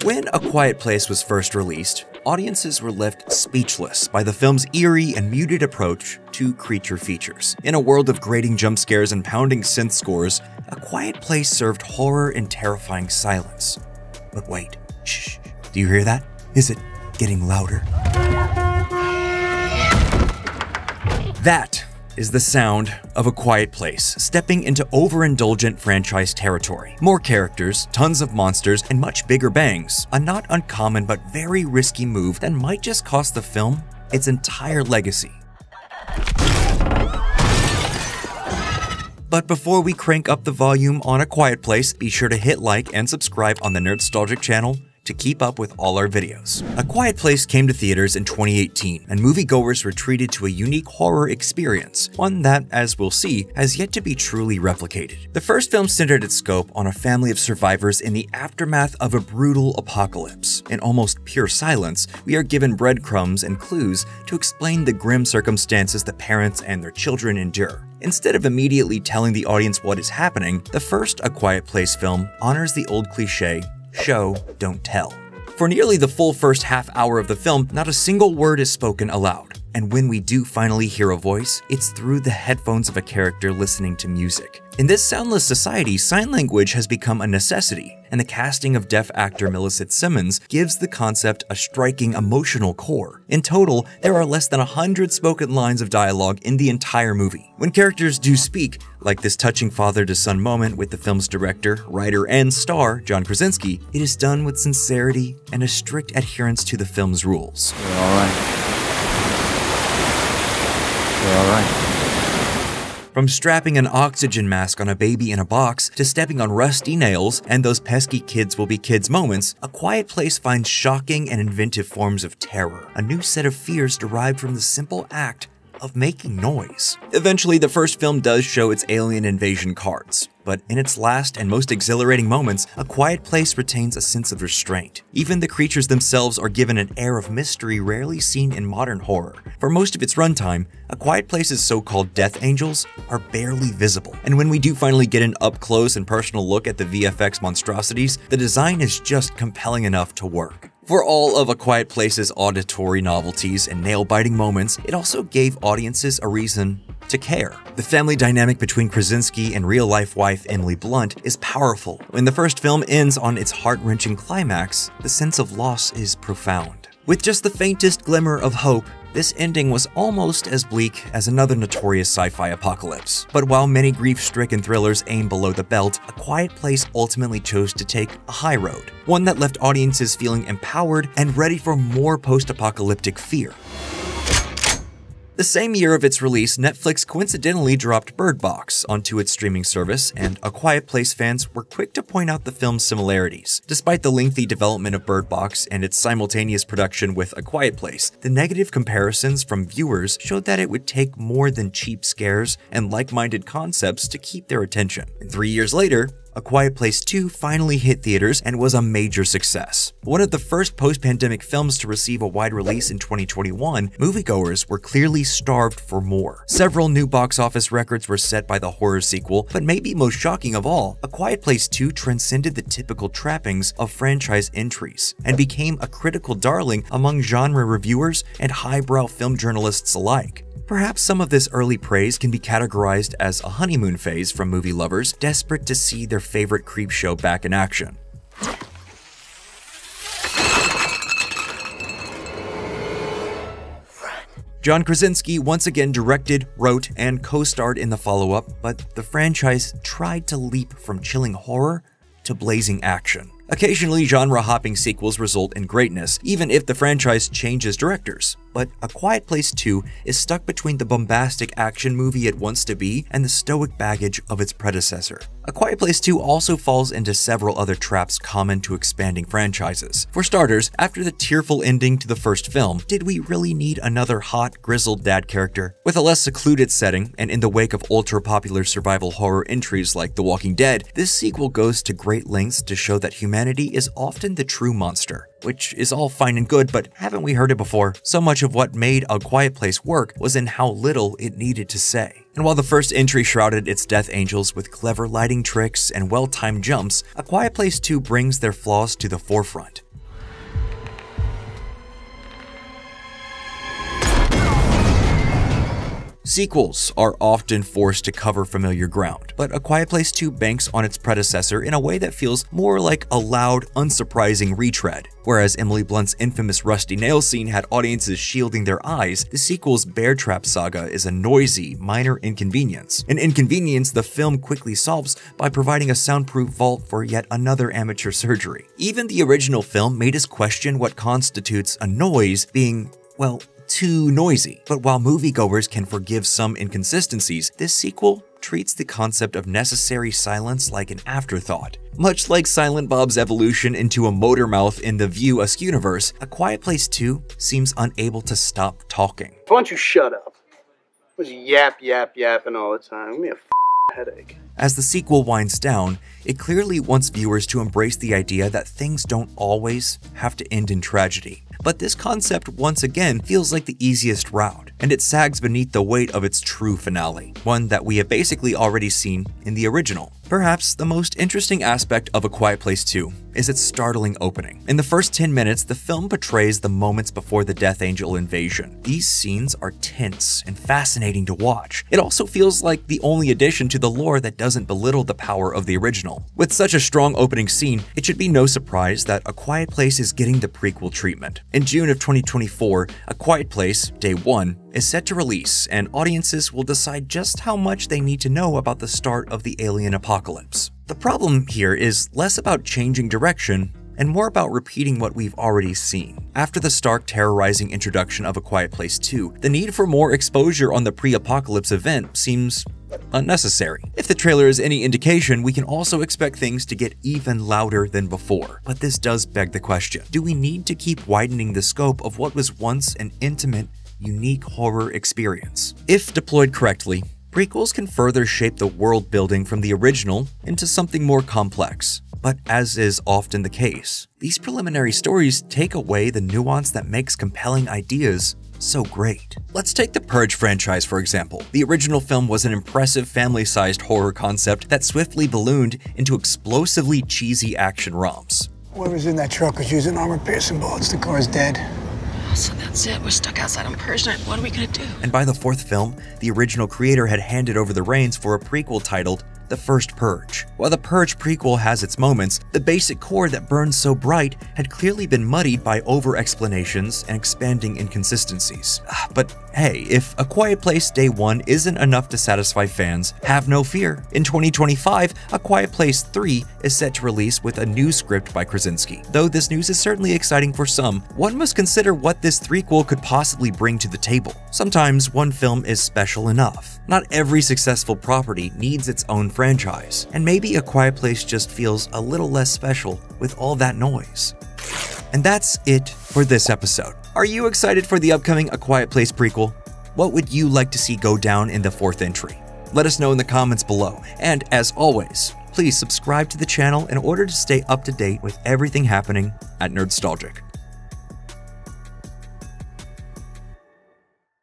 When A Quiet Place was first released, audiences were left speechless by the film's eerie and muted approach to creature features. In a world of grating jump scares and pounding synth scores, A Quiet Place served horror in terrifying silence. But wait, shh, do you hear that? Is it getting louder? That is the sound of A Quiet Place stepping into overindulgent franchise territory. More characters, tons of monsters, and much bigger bangs. A not uncommon but very risky move that might just cost the film its entire legacy. But before we crank up the volume on A Quiet Place, be sure to hit like and subscribe on the Nerdstalgic channel to keep up with all our videos. A Quiet Place came to theaters in 2018, and moviegoers were treated to a unique horror experience, one that, as we'll see, has yet to be truly replicated. The first film centered its scope on a family of survivors in the aftermath of a brutal apocalypse. In almost pure silence, we are given breadcrumbs and clues to explain the grim circumstances that parents and their children endure. Instead of immediately telling the audience what is happening, the first A Quiet Place film honors the old cliché, show, don't tell. For nearly the full first half hour of the film, not a single word is spoken aloud. And when we do finally hear a voice, it's through the headphones of a character listening to music. In this soundless society, sign language has become a necessity, and the casting of deaf actor Millicent Simmons gives the concept a striking emotional core. In total, there are less than 100 spoken lines of dialogue in the entire movie. When characters do speak, like this touching father-to-son moment with the film's director, writer, and star, John Krasinski, it is done with sincerity and a strict adherence to the film's rules. We're all right. We're all right. From strapping an oxygen mask on a baby in a box to stepping on rusty nails and those pesky kids will be kids moments, A Quiet Place finds shocking and inventive forms of terror, a new set of fears derived from the simple act of making noise. Eventually, the first film does show its alien invasion cards, but in its last and most exhilarating moments, A Quiet Place retains a sense of restraint. Even the creatures themselves are given an air of mystery rarely seen in modern horror. For most of its runtime, A Quiet Place's so-called death angels are barely visible, and when we do finally get an up-close and personal look at the VFX monstrosities, the design is just compelling enough to work. For all of A Quiet Place's auditory novelties and nail-biting moments, it also gave audiences a reason to care. The family dynamic between Krasinski and real-life wife Emily Blunt is powerful. When the first film ends on its heart-wrenching climax, the sense of loss is profound. With just the faintest glimmer of hope, this ending was almost as bleak as another notorious sci-fi apocalypse. But while many grief-stricken thrillers aim below the belt, A Quiet Place ultimately chose to take a high road, one that left audiences feeling empowered and ready for more post-apocalyptic fear. The same year of its release, Netflix coincidentally dropped Bird Box onto its streaming service, and A Quiet Place fans were quick to point out the film's similarities. Despite the lengthy development of Bird Box and its simultaneous production with A Quiet Place, the negative comparisons from viewers showed that it would take more than cheap scares and like-minded concepts to keep their attention. And 3 years later, A Quiet Place 2 finally hit theaters and was a major success. One of the first post-pandemic films to receive a wide release in 2021, moviegoers were clearly starved for more. Several new box office records were set by the horror sequel, but maybe most shocking of all, A Quiet Place 2 transcended the typical trappings of franchise entries and became a critical darling among genre reviewers and highbrow film journalists alike. Perhaps some of this early praise can be categorized as a honeymoon phase from movie lovers desperate to see their favorite creepshow back in action. John Krasinski once again directed, wrote, and co-starred in the follow-up, but the franchise tried to leap from chilling horror to blazing action. Occasionally, genre-hopping sequels result in greatness, even if the franchise changes directors. But A Quiet Place 2 is stuck between the bombastic action movie it wants to be and the stoic baggage of its predecessor. A Quiet Place 2 also falls into several other traps common to expanding franchises. For starters, after the tearful ending to the first film, did we really need another hot, grizzled dad character? With a less secluded setting, and in the wake of ultra-popular survival horror entries like The Walking Dead, this sequel goes to great lengths to show that humanity is often the true monster. Which is all fine and good, but haven't we heard it before? So much of what made A Quiet Place work was in how little it needed to say. And while the first entry shrouded its death angels with clever lighting tricks and well-timed jumps, A Quiet Place 2 brings their flaws to the forefront. Sequels are often forced to cover familiar ground, but A Quiet Place 2 banks on its predecessor in a way that feels more like a loud, unsurprising retread. Whereas Emily Blunt's infamous rusty nail scene had audiences shielding their eyes, the sequel's bear trap saga is a noisy, minor inconvenience. An inconvenience the film quickly solves by providing a soundproof vault for yet another amateur surgery. Even the original film made us question what constitutes a noise being, well, too noisy. But while moviegoers can forgive some inconsistencies, this sequel treats the concept of necessary silence like an afterthought. Much like Silent Bob's evolution into a motor mouth in the View Askew-universe, A Quiet Place 2 seems unable to stop talking. Why don't you shut up? Was yapping all the time. Give me a headache. As the sequel winds down, it clearly wants viewers to embrace the idea that things don't always have to end in tragedy. But this concept once again feels like the easiest route, and it sags beneath the weight of its true finale, one that we have basically already seen in the original. Perhaps the most interesting aspect of A Quiet Place 2 is its startling opening. In the first 10 minutes, the film portrays the moments before the Death Angel invasion. These scenes are tense and fascinating to watch. It also feels like the only addition to the lore that doesn't belittle the power of the original. With such a strong opening scene, it should be no surprise that A Quiet Place is getting the prequel treatment. In June of 2024, A Quiet Place, Day 1, is set to release, and audiences will decide just how much they need to know about the start of the alien apocalypse. The problem here is less about changing direction and more about repeating what we've already seen. After the stark, terrorizing introduction of A Quiet Place 2, the need for more exposure on the pre-apocalypse event seems unnecessary. If the trailer is any indication, we can also expect things to get even louder than before. But this does beg the question, do we need to keep widening the scope of what was once an intimate, unique horror experience? If deployed correctly, prequels can further shape the world building from the original into something more complex. But as is often the case, these preliminary stories take away the nuance that makes compelling ideas so great. Let's take the Purge franchise for example. The original film was an impressive family-sized horror concept that swiftly ballooned into explosively cheesy action romps. Whoever's in that truck was using armor-piercing bullets. The car's dead. So that's it. We're stuck outside on Purge night. What are we gonna do? And by the fourth film, the original creator had handed over the reins for a prequel titled The First Purge. While the Purge prequel has its moments, the basic core that burns so bright had clearly been muddied by over-explanations and expanding inconsistencies. But hey, if A Quiet Place Day 1 isn't enough to satisfy fans, have no fear. In 2025, A Quiet Place 3 is set to release with a new script by Krasinski. Though this news is certainly exciting for some, one must consider what this threequel could possibly bring to the table. Sometimes one film is special enough. Not every successful property needs its own franchise, and maybe A Quiet Place just feels a little less special with all that noise. And that's it for this episode. Are you excited for the upcoming A Quiet Place prequel? What would you like to see go down in the fourth entry? Let us know in the comments below, and as always, please subscribe to the channel in order to stay up to date with everything happening at Nerdstalgic.